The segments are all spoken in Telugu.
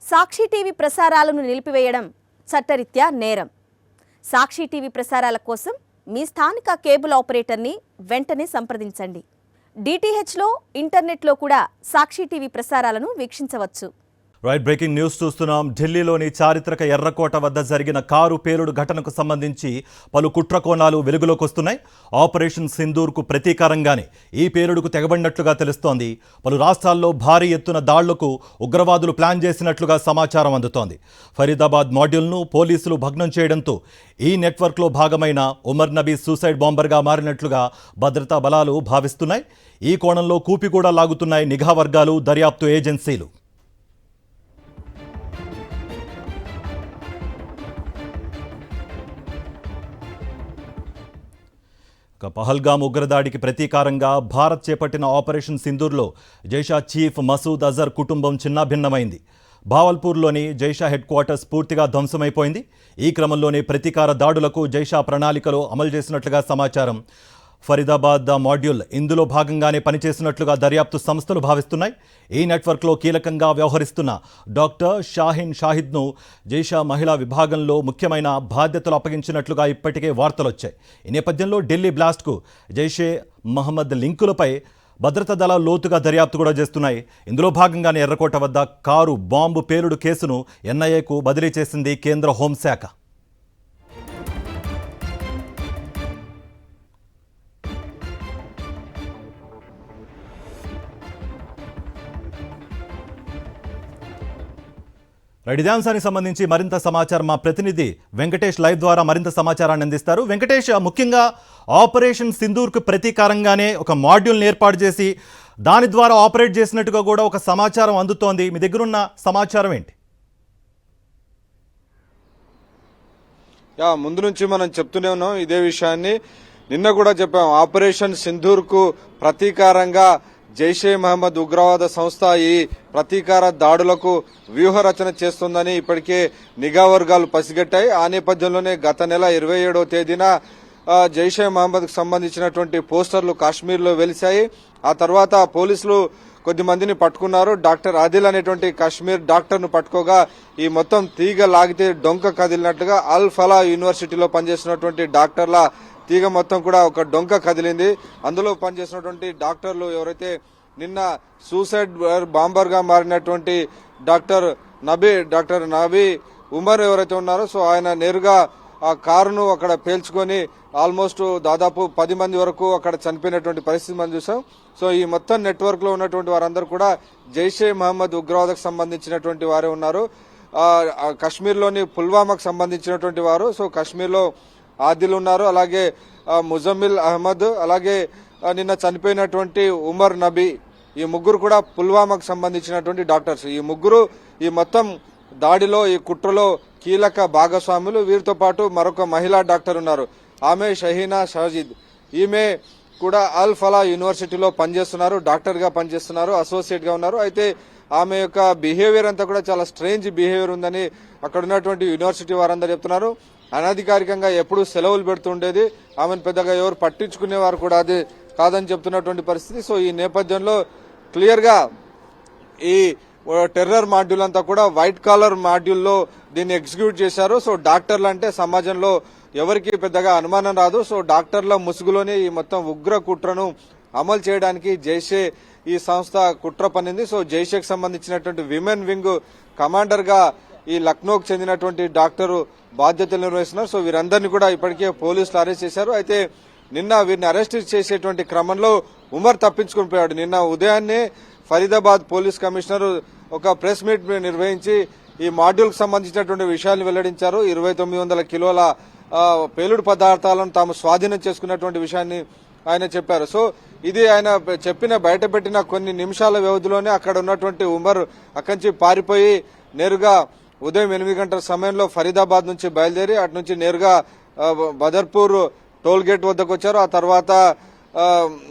సాక్షి టీవీ ప్రసారాలను నిలిపివేయడం చట్టరీత్యా నేరం. సాక్షి టీవీ ప్రసారాల కోసం మీ స్థానిక కేబుల్ ఆపరేటర్ని వెంటనే సంప్రదించండి. డిటిహెచ్లో, ఇంటర్నెట్లో కూడా సాక్షి టీవీ ప్రసారాలను వీక్షించవచ్చు. రైట్, బ్రేకింగ్ న్యూస్ చూస్తున్నాం. ఢిల్లీలోని చారిత్రక ఎర్రకోట వద్ద జరిగిన కారు పేలుడు ఘటనకు సంబంధించి పలు కుట్రకోణాలు వెలుగులోకి వస్తున్నాయి. ఆపరేషన్ సింధూర్కు ప్రతీకారంగానే ఈ పేలుడుకు తెగబడినట్లుగా తెలుస్తోంది. పలు రాష్ట్రాల్లో భారీ ఎత్తున దాళ్లకు ఉగ్రవాదులు ప్లాన్ చేసినట్లుగా సమాచారం అందుతోంది. ఫరీదాబాద్ మాడ్యూల్ను పోలీసులు భగ్నం చేయడంతో ఈ నెట్వర్క్లో భాగమైన ఉమర్ నబీ సూసైడ్ బాంబర్గా మారినట్లుగా భద్రతా బలాలు భావిస్తున్నాయి. ఈ కోణంలో కూపి కూడా లాగుతున్నాయి నిఘా వర్గాలు, దర్యాప్తు ఏజెన్సీలు. పహల్గామ్ ఉగ్రదాడికి ప్రతీకారంగా భారత్ చేపట్టిన ఆపరేషన్ సింధూర్లో జైషా చీఫ్ మసూద్ అజర్ కుటుంబం చిన్నాభిన్నమైంది. భావల్పూర్లోని జైషా హెడ్ క్వార్టర్స్ పూర్తిగా ధ్వంసమైపోయింది. ఈ క్రమంలోనే ప్రతీకార దాడులకు జైషా ప్రణాళికలు అమలు చేసినట్లుగా సమాచారం. ఫరీదాబాద్ మాడ్యూల్ ఇందులో భాగంగానే పనిచేసినట్లుగా దర్యాప్తు సంస్థలు భావిస్తున్నాయి. ఈ నెట్వర్క్లో కీలకంగా వ్యవహరిస్తున్న డాక్టర్ షాహిన్ షాహిద్ను జైషా మహిళా విభాగంలో ముఖ్యమైన బాధ్యతలు అప్పగించినట్లుగా ఇప్పటికే వార్తలొచ్చాయి. ఈ నేపథ్యంలో ఢిల్లీ బ్లాస్ట్కు జైషే మహమ్మద్ లింకులపై భద్రతా దళాలు లోతుగా దర్యాప్తు కూడా చేస్తున్నాయి. ఇందులో భాగంగానే ఎర్రకోట వద్ద కారు బాంబు పేలుడు కేసును ఎన్ఐఏకు బదిలీ చేసింది కేంద్ర హోంశాఖ. ఇదే అంశానికి సంబంధించి మరింత సమాచారం మా ప్రతినిధి వెంకటేష్ లైవ్ ద్వారా మరింత సమాచారాన్ని అందిస్తారు. వెంకటేష్, ముఖ్యంగా ఆపరేషన్ సింధూర్కు ప్రతీకారంగానే ఒక మాడ్యూల్ని ఏర్పాటు చేసి దాని ద్వారా ఆపరేట్ చేసినట్టుగా కూడా ఒక సమాచారం అందుతోంది. మీ దగ్గరున్న సమాచారం ఏంటి? ముందు నుంచి మనం చెప్తూనే ఉన్నాం ఇదే విషయాన్ని. నిన్న కూడా చెప్పాం, ఆపరేషన్ సింధూర్కు ప్రతీకారంగా జైషే మహమ్మద్ ఉగ్రవాద సంస్థ ఈ ప్రతీకార దాడులకు వ్యూహ రచన చేస్తుందని ఇప్పటికే నిఘా వర్గాలు పసిగట్టాయి. ఆ నేపథ్యంలోనే గత నెల 27వ తేదీన జైషే మహమ్మద్కు సంబంధించినటువంటి పోస్టర్లు కాశ్మీర్లో వెలిశాయి. ఆ తర్వాత పోలీసులు కొద్దిమందిని పట్టుకున్నారు. డాక్టర్ ఆదిల్ అనేటువంటి కాశ్మీర్ డాక్టర్ను పట్టుకోగా ఈ మొత్తం తీగ లాగితే డొంక కదిలినట్లుగా అల్ ఫలా యూనివర్సిటీలో పనిచేస్తున్నటువంటి డాక్టర్ల తీగ మొత్తం కూడా ఒక డొంక కదిలింది. అందులో పనిచేసినటువంటి డాక్టర్లు ఎవరైతే నిన్న సూసైడ్ బాంబర్ గా మారినటువంటి డాక్టర్ నబీ ఉమర్ ఎవరైతే ఉన్నారో, సో ఆయన నేరుగా ఆ కారును అక్కడ పేల్చుకొని ఆల్మోస్ట్ దాదాపు 10 మంది వరకు అక్కడ చనిపోయినటువంటి పరిస్థితి మనం చూసాం. సో ఈ మొత్తం నెట్వర్క్ లో ఉన్నటువంటి వారందరూ కూడా జైషే మహమ్మద్ ఉగ్రవాదకు సంబంధించినటువంటి వారే ఉన్నారు. కశ్మీర్లోని పుల్వామాకు సంబంధించినటువంటి వారు. సో కశ్మీర్లో ఆదిల్ ఉన్నారు, అలాగే ముజమ్మిల్ అహ్మద్, అలాగే నిన్న చనిపోయినటువంటి ఉమర్ నబీ, ఈ ముగ్గురు కూడా పుల్వామాకు సంబంధించినటువంటి డాక్టర్స్. ఈ ముగ్గురు ఈ మొత్తం దాడిలో, ఈ కుట్రలో కీలక భాగస్వాములు. వీరితో పాటు మరొక మహిళా డాక్టర్ ఉన్నారు, ఆమె షహీనా షాజిద్. ఈమె కూడా అల్ ఫలా యూనివర్సిటీలో పనిచేస్తున్నారు, డాక్టర్ గా పనిచేస్తున్నారు, అసోసియేట్ గా ఉన్నారు. అయితే ఆమె యొక్క బిహేవియర్ అంతా కూడా చాలా స్ట్రేంజ్ బిహేవియర్ ఉందని అక్కడ ఉన్నటువంటి యూనివర్సిటీ వారందరూ చెప్తున్నారు. అనధికారికంగా ఎప్పుడు సెలవులు పెడుతుండేది, ఆమెను పెద్దగా ఎవరు పట్టించుకునేవారు కూడా అది కాదని చెప్తున్నటువంటి పరిస్థితి. సో ఈ నేపథ్యంలో క్లియర్ గా ఈ టెర్రర్ మాడ్యూల్ అంతా కూడా వైట్ కాలర్ మాడ్యూల్లో దీన్ని ఎగ్జిక్యూట్ చేశారు. సో డాక్టర్లు అంటే సమాజంలో ఎవరికి పెద్దగా అనుమానం రాదు. సో డాక్టర్ల ముసుగులోనే ఈ మొత్తం ఉగ్ర కుట్రను అమలు చేయడానికి జైషే ఈ సంస్థ కుట్ర పన్నింది. సో జైషేకి సంబంధించినటువంటి విమెన్ వింగ్ కమాండర్ గా ఈ లక్నోకు చెందినటువంటి డాక్టరు బాధ్యతలు నిర్వహిస్తున్నారు. సో వీరందరినీ కూడా ఇప్పటికే పోలీసులు అరెస్ట్ చేశారు. అయితే నిన్న వీరిని అరెస్ట్ చేసేటువంటి క్రమంలో ఉమర్ తప్పించుకుని పోయాడు. నిన్న ఉదయాన్నే ఫరీదాబాద్ పోలీస్ కమిషనర్ ఒక ప్రెస్ మీట్ నిర్వహించి ఈ మాడ్యూల్ కు సంబంధించినటువంటి విషయాలను వెల్లడించారు. 2900 కిలోల పేలుడు పదార్థాలను తాము స్వాధీనం చేసుకున్నటువంటి విషయాన్ని ఆయన చెప్పారు. సో ఇది ఆయన బయటపెట్టిన కొన్ని నిమిషాల వ్యవధిలోనే అక్కడ ఉన్నటువంటి ఉమర్ అక్కడి నుంచి పారిపోయి నేరుగా ఉదయం 8 గంటల సమయంలో ఫరీదాబాద్ నుంచి బయలుదేరి అటు నుంచి నేరుగా బదర్పూర్ టోల్ గేట్ వద్దకు వచ్చారు. ఆ తర్వాత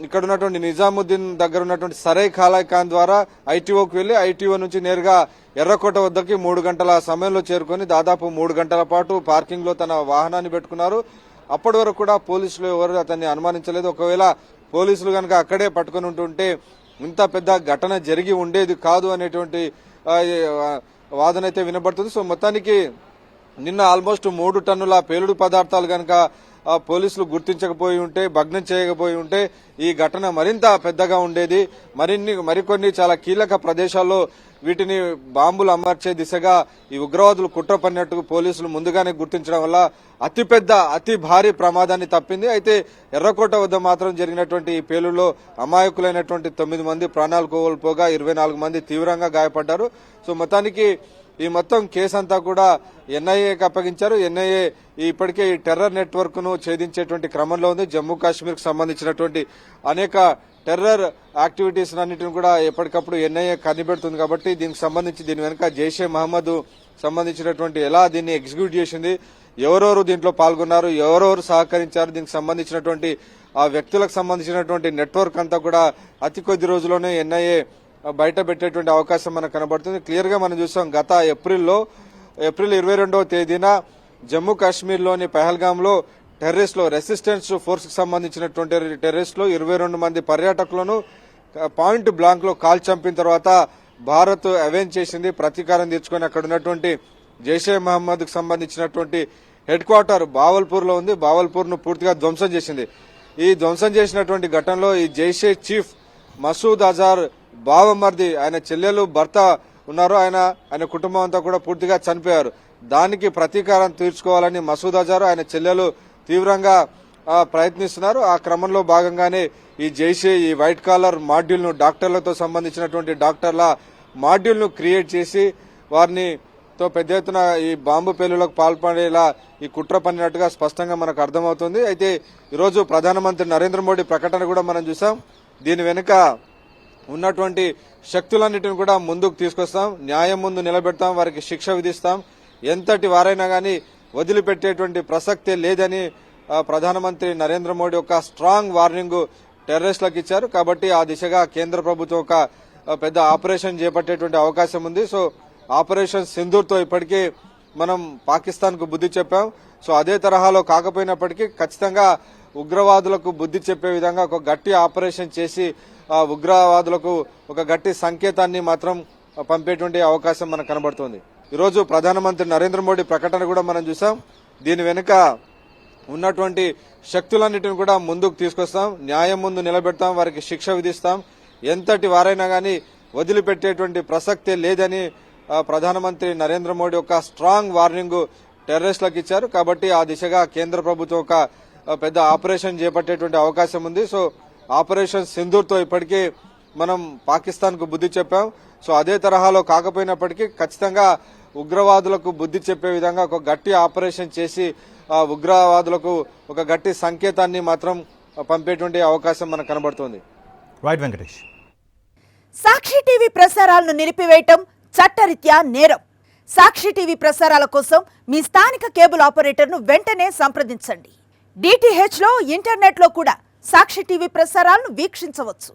ఇక్కడ ఉన్నటువంటి నిజాముద్దీన్ దగ్గర ఉన్నటువంటి సరై ఖాలాయ్ ఖాన్ ద్వారా ఐటీఓకి వెళ్లి ఐటీఓ నుంచి నేరుగా ఎర్రకోట వద్దకి 3 గంటల సమయంలో చేరుకొని దాదాపు 3 గంటల పాటు పార్కింగ్ లో తన వాహనాన్ని పెట్టుకున్నారు. అప్పటి వరకు కూడా పోలీసులు ఎవరు అతన్ని అనుమానించలేదు. ఒకవేళ పోలీసులు కనుక అక్కడే పట్టుకుని ఉంటుంటే ఇంత పెద్ద ఘటన జరిగి ఉండేది కాదు అనేటువంటి వాదన అయితే వినబడుతుంది. సో మొత్తానికి నిన్న ఆల్మోస్ట్ 3 టన్నుల పేలుడు పదార్థాలు కనుక పోలీసులు గుర్తించకపోయి ఉంటే, భగ్నం చేయకపోయి ఉంటే ఈ ఘటన మరింత పెద్దగా ఉండేది. మరికొన్ని చాలా కీలక ప్రదేశాల్లో వీటిని బాంబులు అమర్చే దిశగా ఈ ఉగ్రవాదులు కుట్ర పన్నట్టు పోలీసులు ముందుగానే గుర్తించడం వల్ల అతి భారీ ప్రమాదాన్ని తప్పింది. అయితే ఎర్రకోట వద్ద మాత్రం జరిగినటువంటి ఈ పేలుడులో అమాయకులైనటువంటి 9 మంది ప్రాణాలు కోల్పోగా 24 మంది తీవ్రంగా గాయపడ్డారు. సో మొత్తానికి ఈ మొత్తం కేసు అంతా కూడా ఎన్ఐఏకి అప్పగించారు. ఎన్ఐఏ ఇప్పటికే ఈ టెర్రర్ నెట్వర్క్ ను ఛేదించేటువంటి క్రమంలో ఉంది. జమ్మూ కాశ్మీర్ కు సంబంధించినటువంటి అనేక టెర్రర్ యాక్టివిటీస్ అన్నింటిని కూడా ఎప్పటికప్పుడు ఎన్ఐఏ కనిపెడుతుంది. కాబట్టి దీనికి సంబంధించి దీని వెనుక జైషే మహమ్మద్ సంబంధించినటువంటి ఎలా దీన్ని ఎగ్జిక్యూట్ చేసింది, ఎవరెవరు దీంట్లో పాల్గొన్నారు, ఎవరెవరు సహకరించారు, దీనికి సంబంధించినటువంటి ఆ వ్యక్తులకు సంబంధించినటువంటి నెట్వర్క్ అంతా కూడా అతి కొద్ది రోజుల్లోనే ఎన్ఐఏ బయట పెట్టేటువంటి అవకాశం మనకు కనబడుతుంది. క్లియర్ గా మనం చూసాం గత ఏప్రిల్ 22వ తేదీన జమ్మూ కాశ్మీర్లోని పహల్గాంలో రెసిస్టెన్స్ ఫోర్స్ కు సంబంధించినటువంటి టెర్రరిస్టులు 22 మంది పర్యాటకులను పాయింట్ బ్లాంక్ లో కాల్ చంపిన తర్వాత భారత్ అవెంజ్ చేసింది, ప్రతీకారం తీర్చుకొని అక్కడ ఉన్నటువంటి జైషే మహమ్మద్ కు సంబంధించినటువంటి హెడ్ క్వార్టర్ బావల్పూర్ లో ఉంది. బావల్పూర్ ను పూర్తిగా ధ్వంసం చేసింది. ఈ ధ్వంసం చేసినటువంటి ఘటనలో ఈ జైషే చీఫ్ మసూద్ అజార్ బావమర్ది, ఆయన చెల్లెలు, భర్త ఉన్నారు. ఆయన కుటుంబం అంతా కూడా పూర్తిగా చనిపోయారు. దానికి ప్రతీకారం తీర్చుకోవాలని మసూద్ అజార్, ఆయన చెల్లెలు తీవ్రంగా ప్రయత్నిస్తున్నారు. ఆ క్రమంలో భాగంగానే ఈ జైషే ఈ వైట్ కాలర్ మాడ్యూల్ ను డాక్టర్లతో సంబంధించినటువంటి డాక్టర్ల మాడ్యూల్ ను క్రియేట్ చేసి వారిని తో పెద్ద ఎత్తున ఈ బాంబు పేలులకు పాల్పడేలా ఈ కుట్ర పన్నినట్టుగా స్పష్టంగా మనకు అర్థమవుతుంది. అయితే ఈరోజు ప్రధానమంత్రి నరేంద్ర మోడీ ప్రకటన కూడా మనం చూసాం. దీని వెనుక ఉన్నటువంటి శక్తులన్నిటిని కూడా ముందుకు తీసుకొస్తాం, న్యాయం ముందు నిలబెడతాం, వారికి శిక్ష విధిస్తాం, ఎంతటి వారైనా గానీ వదిలిపెట్టేటువంటి ప్రసక్తే లేదని ప్రధానమంత్రి నరేంద్ర మోడీ ఒక స్ట్రాంగ్ వార్నింగ్ టెర్రరిస్టులకు ఇచ్చారు. కాబట్టి ఆ దిశగా కేంద్ర ప్రభుత్వం ఒక పెద్ద ఆపరేషన్ చేపట్టేటువంటి అవకాశం ఉంది. సో ఆపరేషన్ సింధూర్ తో ఇప్పటికే మనం పాకిస్తాన్ కు బుద్ధి చెప్పాం. సో అదే తరహాలో కాకపోయినప్పటికీ ఖచ్చితంగా ఉగ్రవాదులకు బుద్ధి చెప్పే విధంగా ఒక గట్టి ఆపరేషన్ చేసి ఉగ్రవాదులకు ఒక గట్టి సంకేతాన్ని మాత్రం పంపేటువంటి అవకాశం మనకు కనబడుతోంది. ఈరోజు ప్రధానమంత్రి నరేంద్ర మోడీ ప్రకటన కూడా మనం చూసాం. దీని వెనుక ఉన్నటువంటి శక్తులన్నిటిని కూడా ముందుకు తీసుకొస్తాం, న్యాయం ముందు నిలబెడతాం, వారికి శిక్ష విధిస్తాం, ఎంతటి వారైనా గానీ వదిలిపెట్టేటువంటి ప్రసక్తే లేదని ప్రధానమంత్రి నరేంద్ర మోడీ ఒక స్ట్రాంగ్ వార్నింగ్ టెర్రరిస్టులకు ఇచ్చారు. కాబట్టి ఆ దిశగా కేంద్ర ప్రభుత్వం ఒక పెద్ద ఆపరేషన్ చేపట్టేటువంటి అవకాశం ఉంది. సో ఆపరేషన్ సింధూర్ తో ఇప్పటికే మనం పాకిస్తాన్ కు బుద్ధి చెప్పాం. సో అదే తరహాలో కాకపోయినప్పటికీ ఖచ్చితంగా ఉగ్రవాదులకు బుద్ధి చెప్పే విధంగా ఒక గట్టి ఆపరేషన్ చేసి ఉగ్రవాదులకు ఒక గట్టి సంకేతాన్ని మాత్రం పంపేటువంటి అవకాశం మనకు కనబడుతోంది. రైట్ వెంకటేష్. సాక్షి టీవీ ప్రసారాలను నిలిపివేయటం చట్టరీత్యా నేరం. సాక్షి టీవీ ప్రసారాల కోసం మీ స్థానిక కేబుల్ ఆపరేటర్ను వెంటనే సంప్రదించండి. DTH లో ఇంటర్నెట్లో కూడా సాక్షి టీవీ ప్రసారాలను వీక్షించవచ్చు.